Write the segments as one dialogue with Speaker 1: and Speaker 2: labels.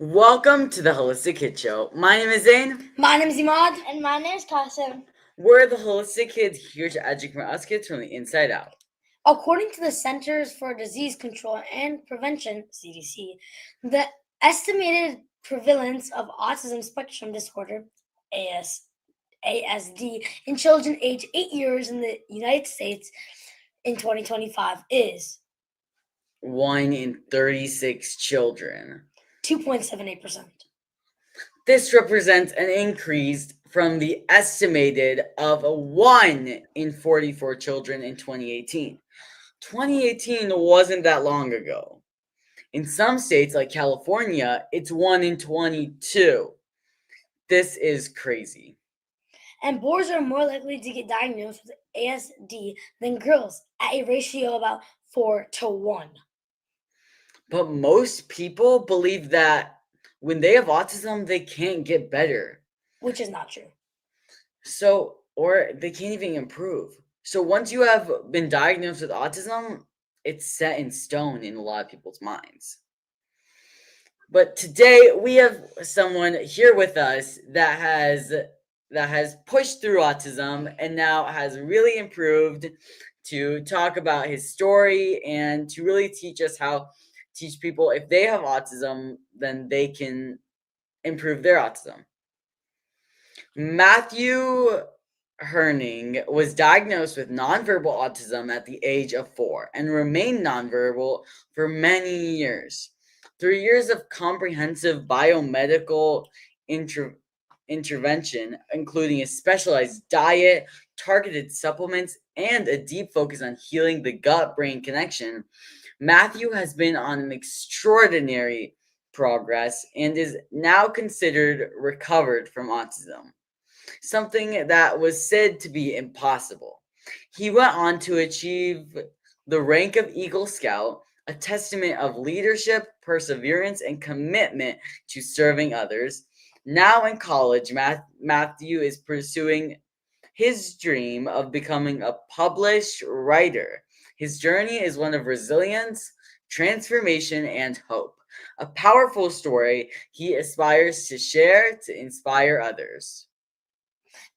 Speaker 1: Welcome to the Holistic Kid Show. My name is Zane.
Speaker 2: My name is Imad.
Speaker 3: And my name is Qasim.
Speaker 1: We're the Holistic Kids here to educate us kids from the inside out.
Speaker 2: According to the Centers for Disease Control and Prevention, CDC, the estimated prevalence of autism spectrum disorder, ASD, in children aged 8 years in the United States in 2025 is
Speaker 1: 1 in 36 children.
Speaker 2: 2.78%.
Speaker 1: This represents an increase from the estimated of 1 in 44 children in 2018. 2018 wasn't that long ago. In some states like California, it's 1 in 22. This is crazy.
Speaker 2: And boys are more likely to get diagnosed with ASD than girls at a ratio of about 4-1.
Speaker 1: But most people believe that when they have autism, they can't get better.
Speaker 2: Which is not true.
Speaker 1: Or they can't even improve. So once you have been diagnosed with autism, it's set in stone in a lot of people's minds. But today we have someone here with us that has pushed through autism and now has really improved, to talk about his story and to really teach people if they have autism, then they can improve their autism. Matthew Hirning was diagnosed with nonverbal autism at the age of 4 and remained nonverbal for many years. 3 years of comprehensive biomedical intervention, including a specialized diet, targeted supplements, and a deep focus on healing the gut-brain connection, Matthew has been on an extraordinary progress and is now considered recovered from autism, something that was said to be impossible. He went on to achieve the rank of Eagle Scout, a testament of leadership, perseverance, and commitment to serving others. Now in college, Matthew is pursuing his dream of becoming a published writer. His journey is one of resilience, transformation, and hope. A powerful story he aspires to share to inspire others.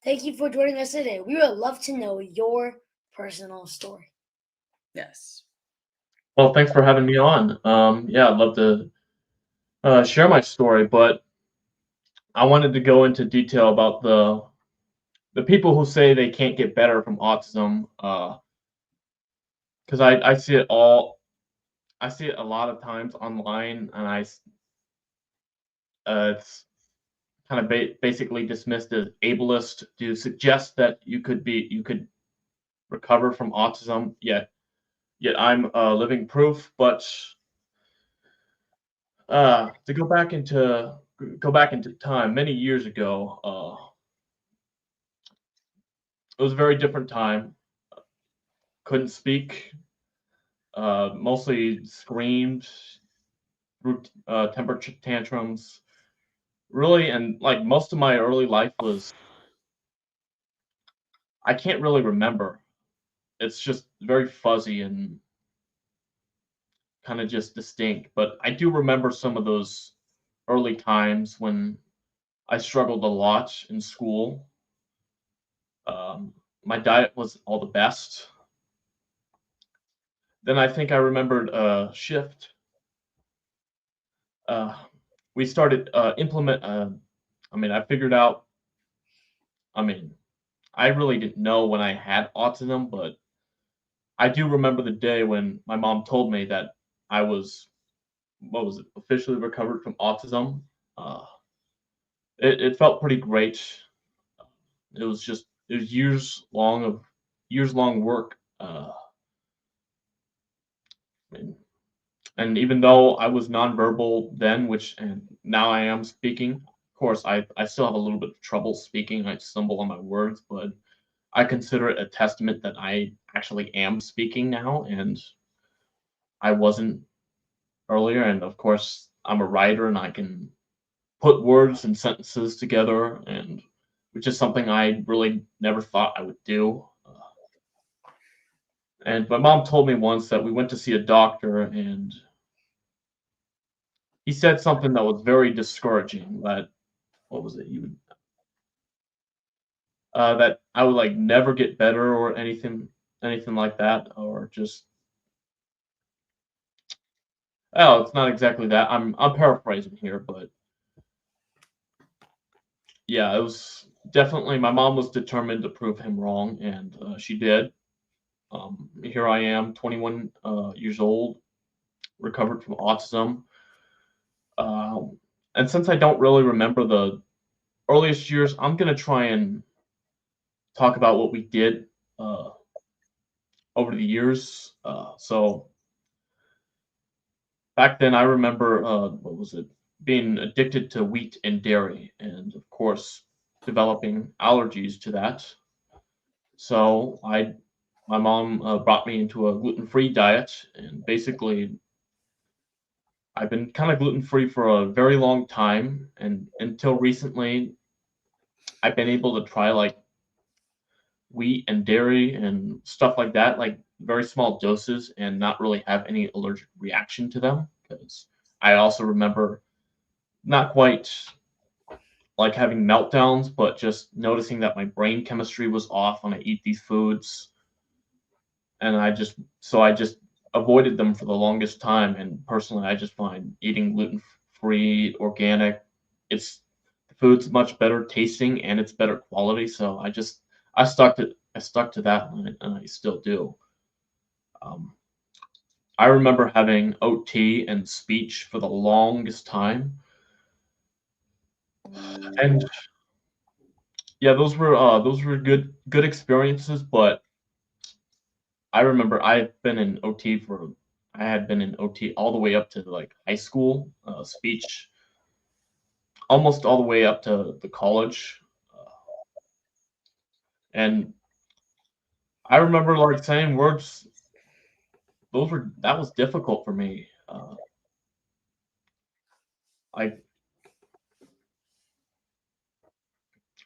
Speaker 2: Thank you for joining us today. We would love to know your personal story.
Speaker 1: Yes.
Speaker 4: Well, thanks for having me on. I'd love to share my story, but I wanted to go into detail about the people who say they can't get better from autism, because I see it all. I see it a lot of times online, and it's kind of basically dismissed as ableist to suggest that you could recover from autism. Yet I'm living proof. But to go back into time, many years ago, it was a very different time. Couldn't speak, mostly screamed, threw temper tantrums. Really, and like most of my early life was, I can't really remember. It's just very fuzzy and kind of just distinct. But I do remember some of those early times when I struggled a lot in school. My diet was all the best. Then I think I remembered a shift. We started implement. I figured out. I really didn't know when I had autism, but I do remember the day when my mom told me that I was, what was it, officially recovered from autism. Uh, it felt pretty great. It was years long work. And even though I was nonverbal then, and now I am speaking, of course, I still have a little bit of trouble speaking. I stumble on my words, but I consider it a testament that I actually am speaking now, and I wasn't earlier. And of course, I'm a writer, and I can put words and sentences together, and which is something I really never thought I would do. And my mom told me once that we went to see a doctor, and he said something that was very discouraging. That what was it? That I would like never get better or anything like that, or just oh, it's not exactly that. I'm paraphrasing here, but yeah, it was definitely my mom was determined to prove him wrong, and she did. Here I am, 21 years old, recovered from autism. Um, and since I don't really remember the earliest years, I'm gonna try and talk about what we did uh, over the years. So back then, I remember what was it? Being addicted to wheat and dairy, and of course, developing allergies to that. So my mom brought me into a gluten-free diet, and basically, I've been kind of gluten-free for a very long time, and until recently, I've been able to try like wheat and dairy and stuff like that, like very small doses, and not really have any allergic reaction to them. Because I also remember not quite like having meltdowns, but just noticing that my brain chemistry was off when I eat these foods, and I just avoided them for the longest time. And personally, I just find eating gluten free, organic, it's the food's much better tasting and it's better quality. So I stuck to that, and I still do. Um, I remember having OT and speech for the longest time, and yeah, those were good experiences. But I remember I had been in OT all the way up to like high school, speech, almost all the way up to the college, uh, and I remember like saying words. That was difficult for me. I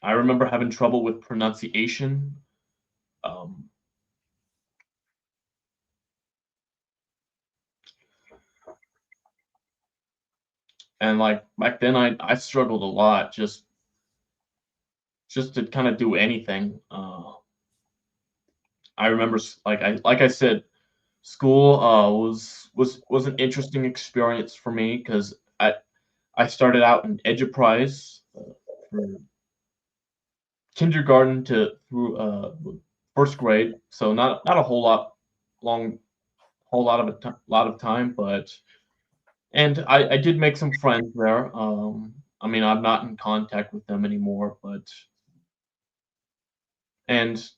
Speaker 4: I remember having trouble with pronunciation, um, and like back then I struggled a lot just to kind of do anything. I remember like I said, school was an interesting experience for me because I started out in Eduprise for kindergarten to through first grade, so not a long whole lot of time, but and I did make some friends there. I mean, I'm not in contact with them anymore, but and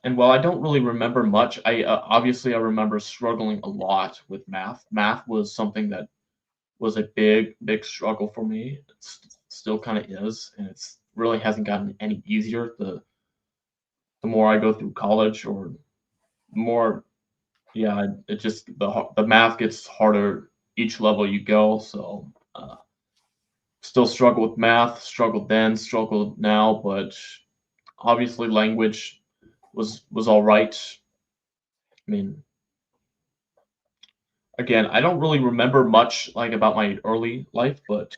Speaker 4: and while I don't really remember much, I obviously I remember struggling a lot with math. Math was something that was a big struggle for me. It still kind of is, and it's really hasn't gotten any easier the more I go through college or more. Yeah, it just the math gets harder each level you go. So still struggle with math. Struggled then, struggled now, but obviously language was all right. I mean, again, I don't really remember much like about my early life, but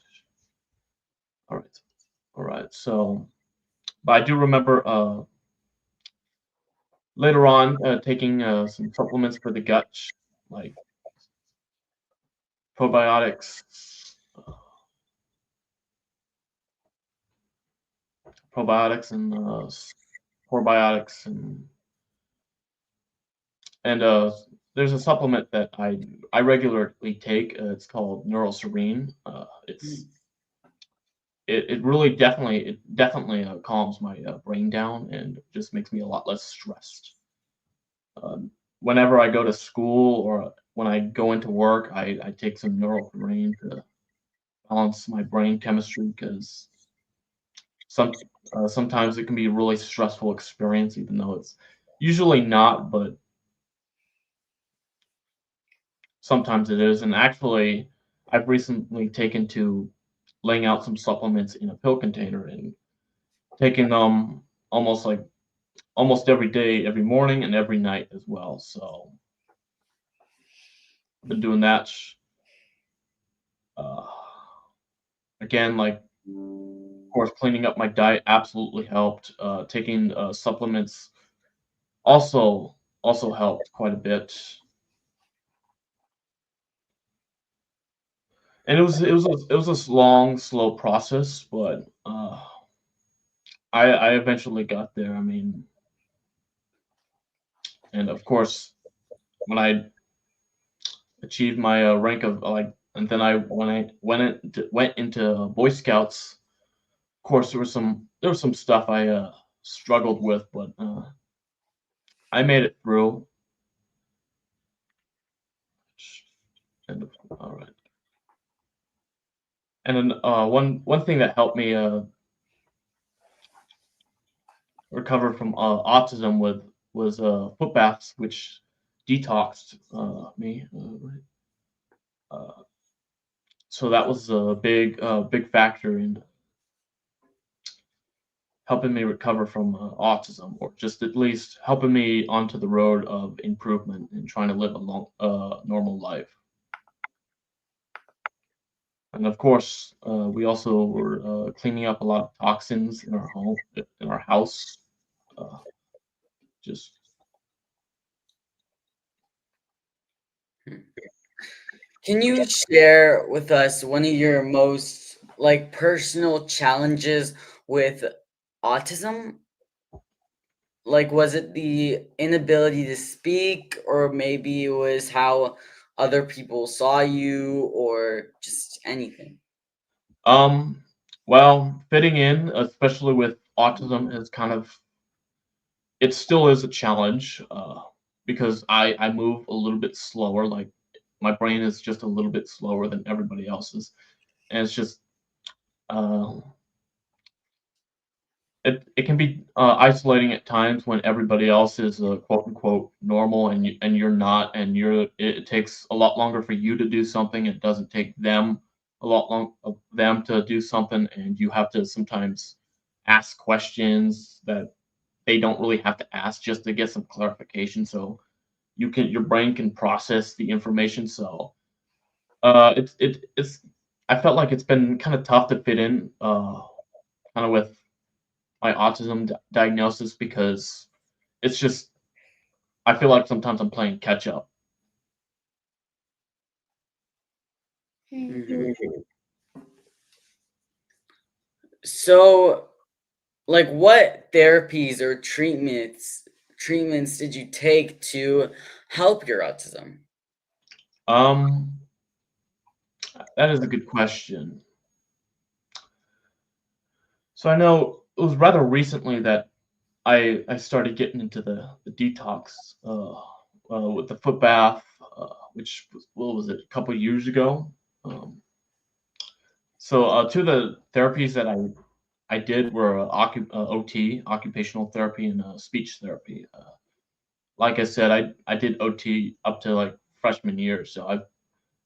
Speaker 4: all right, all right. So, but I do remember later on taking some supplements for the gut, like probiotics, uh, probiotics and probiotics and there's a supplement that I regularly take. It's called Neural Serene. It really definitely calms my brain down and just makes me a lot less stressed. Um, Whenever I go to school or when I go into work, I take some neural terrain to balance my brain chemistry because sometimes it can be a really stressful experience, even though it's usually not, but sometimes it is. And actually, I've recently taken to laying out some supplements in a pill container and taking them almost like almost every day, every morning and every night as well. So I've been doing that. again, like of course, cleaning up my diet absolutely helped. Taking supplements also helped quite a bit. And it was a long, slow process, but I eventually got there. I mean, and of course, when I achieved my rank of like, and then went into Boy Scouts. Of course, there was some stuff I struggled with, but I made it through. And all right. And then one thing that helped me recover from autism was foot baths, which detoxed me. Uh, so that was a big factor in helping me recover from autism, or just at least helping me onto the road of improvement and trying to live a normal life. And of course, we also were cleaning up a lot of toxins in our house. Uh, just
Speaker 1: Can you share with us one of your most like personal challenges with autism? Like, was it the inability to speak, or maybe it was how other people saw you, or just anything?
Speaker 4: um, well, fitting in, especially with autism, is kind of it still is a challenge because I move a little bit slower. Like my brain is just a little bit slower than everybody else's, and it's just uh, it can be isolating at times when everybody else is quote unquote normal and you're not, and it takes a lot longer for you to do something. It doesn't take them a lot long of them to do something, and you have to sometimes ask questions that they don't really have to ask just to get some clarification. So your brain can process the information. So it's I felt like it's been kind of tough to fit in kind of with my autism diagnosis because it's just I feel like sometimes I'm playing catch up.
Speaker 1: Mhm. So, like, what therapies or treatments did you take to help your autism?
Speaker 4: Um, that is a good question. So I know it was rather recently that I started getting into the detox with the foot bath, which was, what was it, a couple years ago. Um, so two of the therapies that I did were OT, occupational therapy, and speech therapy. Like I said, I did OT up to like freshman year, so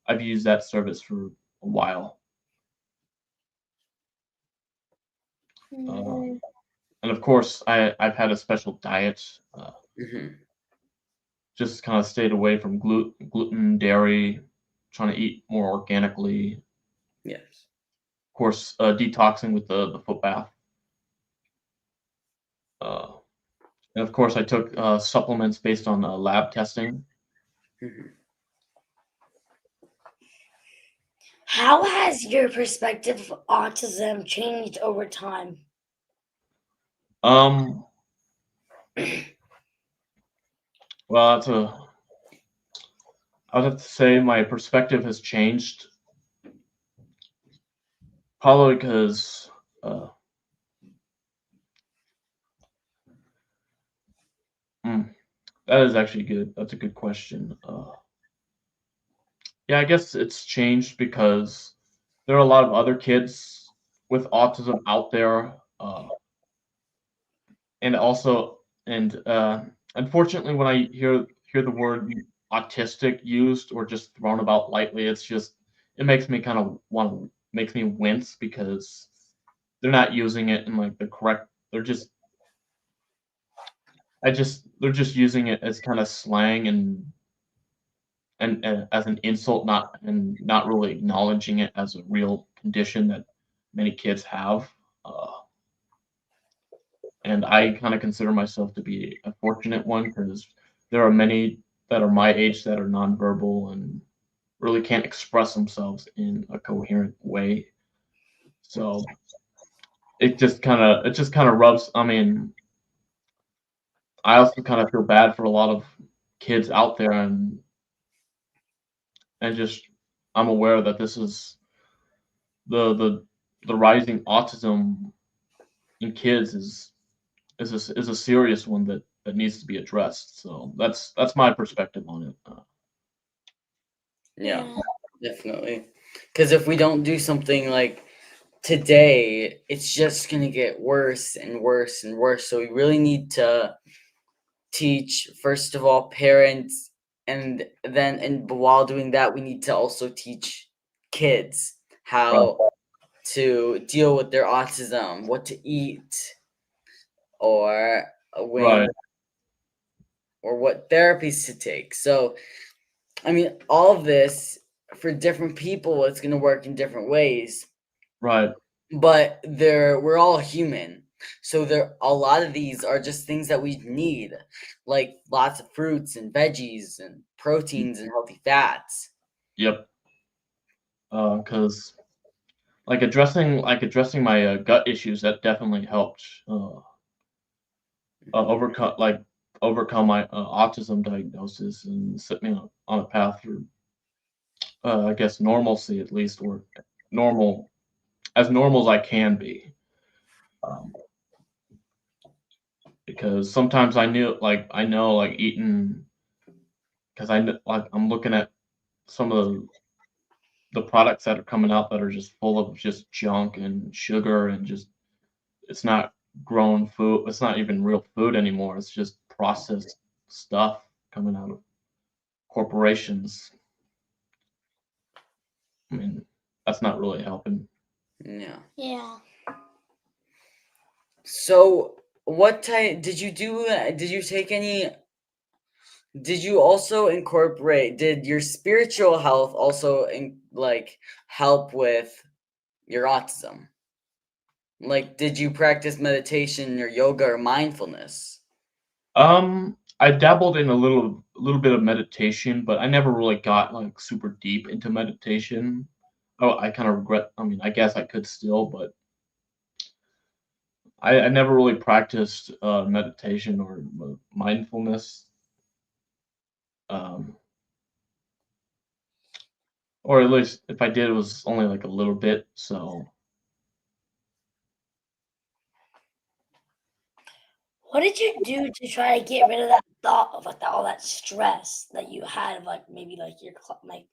Speaker 4: I've used that service for a while. Uh, and of course, I've had a special diet.
Speaker 1: Mhm.
Speaker 4: Just kind of stayed away from gluten, dairy, trying to eat more organically.
Speaker 1: Yes.
Speaker 4: Of course, detoxing with the foot bath. Uh, and of course, I took supplements based on lab testing.
Speaker 1: Mhm.
Speaker 2: How has your perspective of autism changed over time?
Speaker 4: Um, well, I would have to say my perspective has changed probably because uh, mm, that is actually good. That's a good question. Yeah, I guess it's changed because there are a lot of other kids with autism out there, and also, and unfortunately, when I hear the word autistic used or just thrown about lightly, it makes me kind of makes me wince because they're not using it in like the correct. They're just using it as kind of slang and as an insult, not really acknowledging it as a real condition that many kids have. Uh, and I kind of consider myself to be a fortunate one because there are many that are my age that are nonverbal and really can't express themselves in a coherent way. So it just kind of rubs. I mean, I also kind of feel bad for a lot of kids out there, and just I'm aware that this is the the rising autism in kids is a serious one that needs to be addressed. So that's my perspective on it.
Speaker 1: Yeah,
Speaker 2: Yeah.
Speaker 1: definitely. Because if we don't do something like today, it's just gonna get worse and worse and worse. So we really need to teach, first of all, parents, and while doing that, we need to also teach kids
Speaker 4: Right,
Speaker 1: how to deal with their autism, what to eat, or when
Speaker 4: right,
Speaker 1: or what therapies to take. So, I mean, all of this for different people, it's going to work in different ways,
Speaker 4: right.
Speaker 1: but we're all human. So there a lot of these are just things that we need, like lots of fruits and veggies and proteins and healthy fats.
Speaker 4: Yep. Because addressing my gut issues that definitely helped overcome my autism diagnosis and set me on a path through I guess normalcy at least, or normal normal as I can be. Um, because sometimes I know like eating because I'm looking at some of the products that are coming out that are just full of just junk and sugar and just it's not grown food. It's not even real food anymore. It's just processed stuff coming out of corporations. I mean, that's not really helping.
Speaker 1: Yeah.
Speaker 2: Yeah.
Speaker 1: So, what type did you do? Did you take any? Did you also incorporate? Did your spiritual health also help with your autism? Like, did you practice meditation or yoga or mindfulness?
Speaker 4: I dabbled in a little bit of meditation, but I never really got like super deep into meditation. Oh, I kind of regret. I mean, I guess I could still, but I never really practiced meditation or mindfulness. Um, or at least if I did, it was only like a little bit. So
Speaker 2: What did you do to try to get rid of that thought of like all that stress that you had of like maybe like like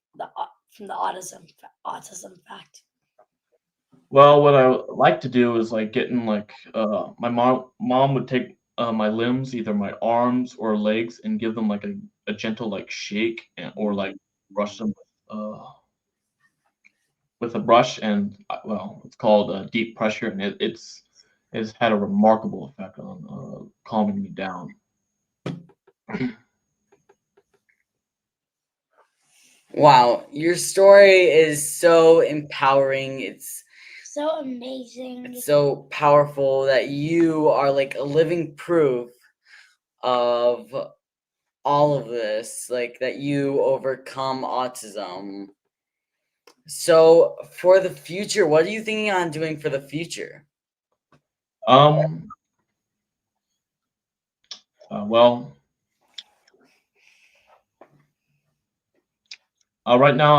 Speaker 2: from the autism fact?
Speaker 4: well, what I like to do is like getting like my mom would take my limbs, either my arms or legs, and give them like a gentle like shake or like brush them uh, with a brush, and well, it's called deep pressure, and it's had a remarkable effect on calming me down.
Speaker 1: Wow, your story is so empowering.
Speaker 2: So amazing.
Speaker 1: It's so powerful that you are like a living proof of all of this, like that you overcome autism. So, for the future, what are you thinking on doing for the future?
Speaker 4: Um, well, right now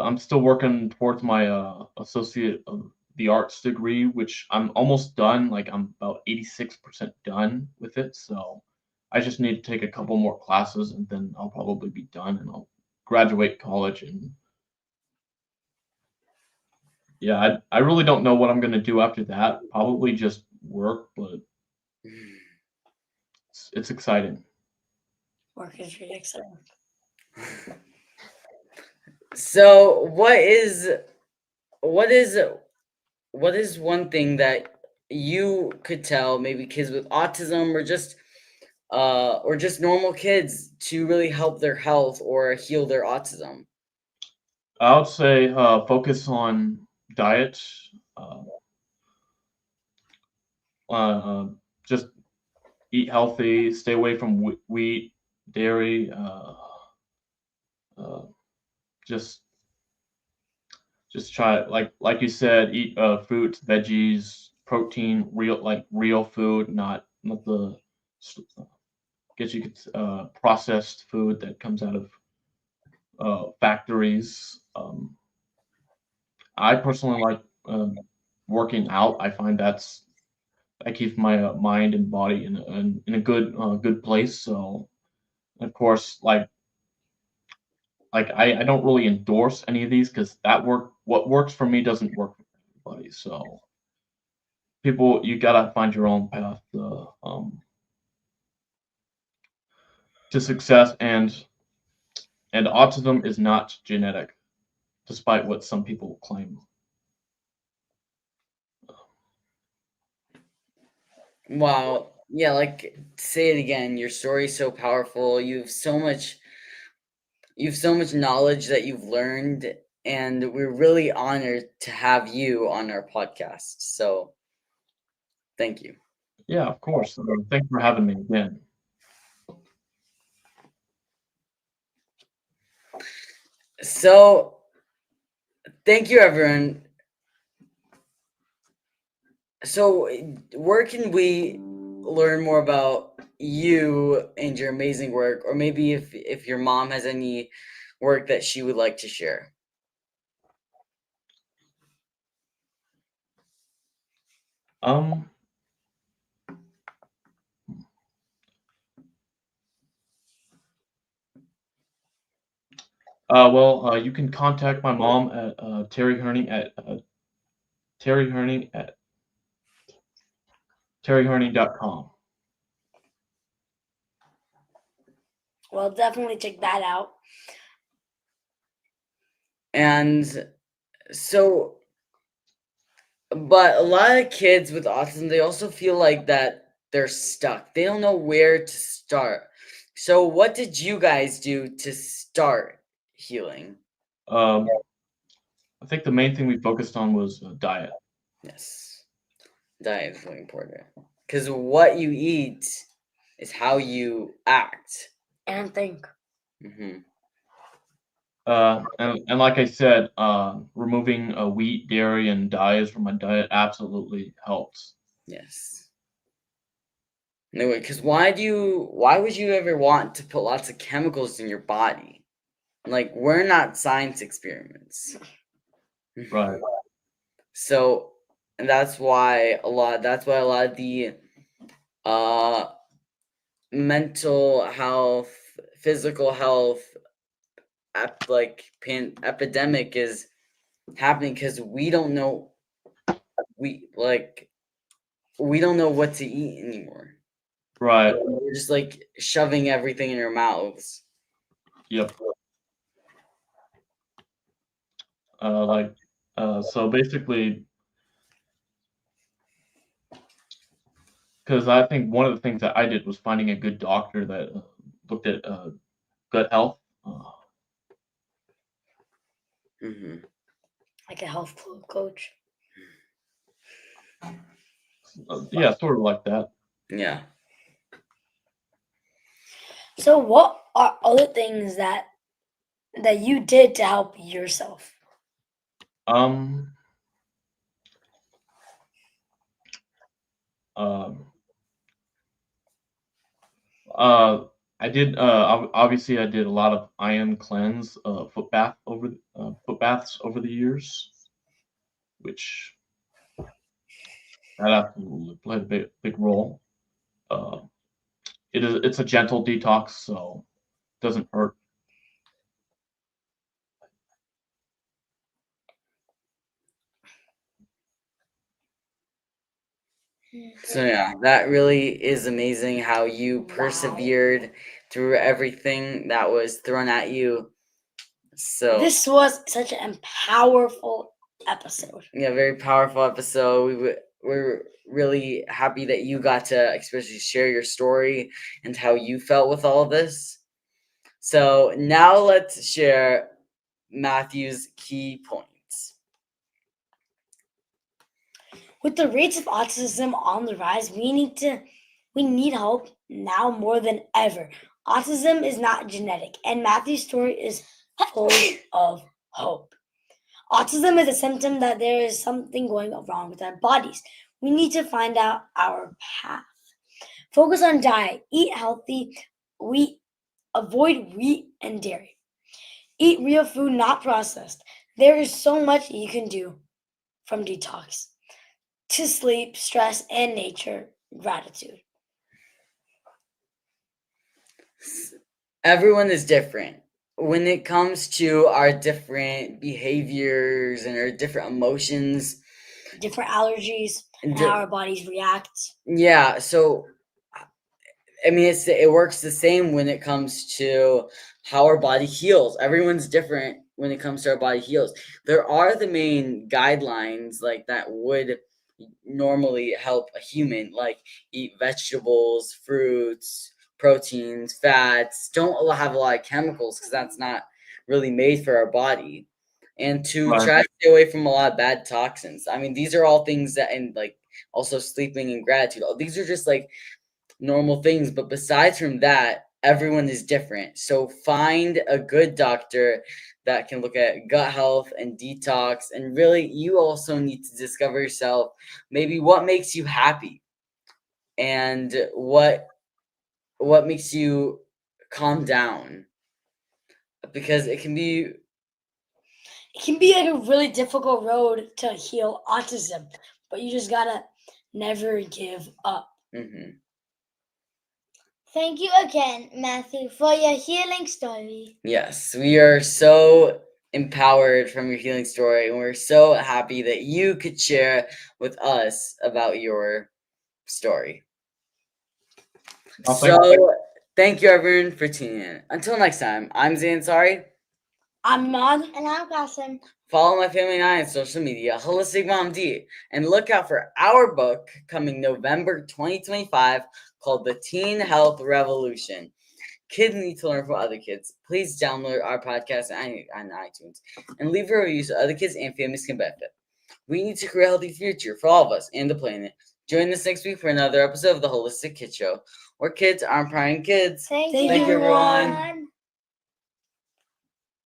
Speaker 4: I'm still working towards my associate of the arts degree, which I'm almost done. Like I'm about 86% done with it. So I just need to take a couple more classes, and then I'll probably be done, and I'll graduate college. And yeah, I really don't know what I'm gonna do after that. Probably just work, but it's exciting.
Speaker 2: Work is really exciting.
Speaker 1: So, what is what is one thing that you could tell maybe kids with autism or just normal kids to really help their health or heal their autism?
Speaker 4: I would say focus on diet. just eat healthy, stay away from wheat, dairy, uh, just just try, like you said, eat fruits, veggies, protein, real food, not the guess you could processed food that comes out of factories. I personally like working out. I find that keeps my mind and body in a good place. So of course, I don't really endorse any of these because what works for me doesn't work for everybody. So people, you gotta find your own path to success, and autism is not genetic, despite what some people claim.
Speaker 1: Wow. Yeah, like say it again. Your story's so powerful. You have so much knowledge that you've learned, and we're really honored to have you on our podcast. So, thank you.
Speaker 4: Yeah, of course. Thanks for having me again.
Speaker 1: So, thank you everyone. So, where can we learn more about you and your amazing work, or maybe if your mom has any work that she would like to share?
Speaker 4: Um, you can contact my mom at Terry Hirning at terryhirning.com.
Speaker 2: Well, definitely check that out.
Speaker 1: And so, but a lot of kids with autism, they also feel like that they're stuck. They don't know where to start. So, what did you guys do to start healing?
Speaker 4: Um, I think the main thing we focused on was diet.
Speaker 1: Yes, diet is really important because what you eat is how you act.
Speaker 2: And think.
Speaker 1: Hmm.
Speaker 4: And like I said, removing wheat, dairy, and dyes from my diet absolutely helps.
Speaker 1: Yes. No, because why would you ever want to put lots of chemicals in your body? Like, we're not science experiments.
Speaker 4: Right.
Speaker 1: So, and that's why a lot of the uh mental health, physical health epidemic is happening because we we don't know what to eat anymore.
Speaker 4: Right.
Speaker 1: We're just like shoving everything in our mouths.
Speaker 4: Yep. Like, so basically, because I think one of the things that I did was finding a good doctor that looked at gut health.
Speaker 1: Hmm.
Speaker 2: Like a health coach.
Speaker 4: Yeah, sort of like that.
Speaker 1: Yeah.
Speaker 2: So, what are other things that you did to help yourself?
Speaker 4: Um, um, uh, I did. Obviously, I did a lot of ion cleanse, foot baths over the years, which that absolutely played a big role. Uh, it's a gentle detox, so it doesn't hurt.
Speaker 1: So yeah, that really is amazing how you persevered through everything that was thrown at you. So
Speaker 2: This was such a powerful episode.
Speaker 1: yeah, very powerful episode. We're really happy that you got to especially share your story and how you felt with all of this. So now let's share Matthew's key points.
Speaker 2: With the rates of autism on the rise, we need help now more than ever. Autism is not genetic, and Matthew's story is full of hope. Autism is a symptom that there is something going wrong with our bodies. We need to find out our path. Focus on diet, eat healthy, avoid wheat and dairy. Eat real food, not processed. There is so much you can do, from detox to sleep, stress, and nature, gratitude.
Speaker 1: Everyone is different. When it comes to our different behaviors and our different emotions,
Speaker 2: Different allergies, and
Speaker 1: di-
Speaker 2: how our bodies react.
Speaker 1: yeah, so I mean, it works the same when it comes to how our body heals. Everyone's different when it comes to our body heals. There are the main guidelines like that would normally help a human, like eat vegetables, fruits, proteins, fats. Don't have a lot of chemicals because that's not really made for our body. And to
Speaker 4: Right.
Speaker 1: try to stay away from a lot of bad toxins. I mean, these are all things that, and like also sleeping and gratitude. These are just like normal things, but besides from that, everyone is different. So find a good doctor that can look at gut health and detox, and really you also need to discover yourself, maybe what makes you happy and what makes you calm down, because it can be
Speaker 2: It can be like a really difficult road to heal autism, but you just gotta never give up.
Speaker 1: mhm.
Speaker 3: Thank you again, Matthew, for your healing story.
Speaker 1: Yes, we are so empowered from your healing story, and we're so happy that you could share with us about your story.
Speaker 4: Oh,
Speaker 1: So, thank you everyone for tuning in. Until next time, I'm Zain Sari.
Speaker 2: I'm Mad.
Speaker 3: And I'm Qasim.
Speaker 1: Follow my family and I on social media, Holistic Mom D, and look out for our book coming November 2025 called The Teen Health Revolution. Kids need to learn from other kids. Please download our podcast on iTunes and leave a review so other kids and families can benefit. We need to create a healthy future for all of us and the planet. Join us next week for another episode of the Holistic Kid Show, where kids aren't prying kids.
Speaker 3: Thank
Speaker 2: Thank
Speaker 3: you,
Speaker 2: you,
Speaker 1: everyone.
Speaker 3: everyone.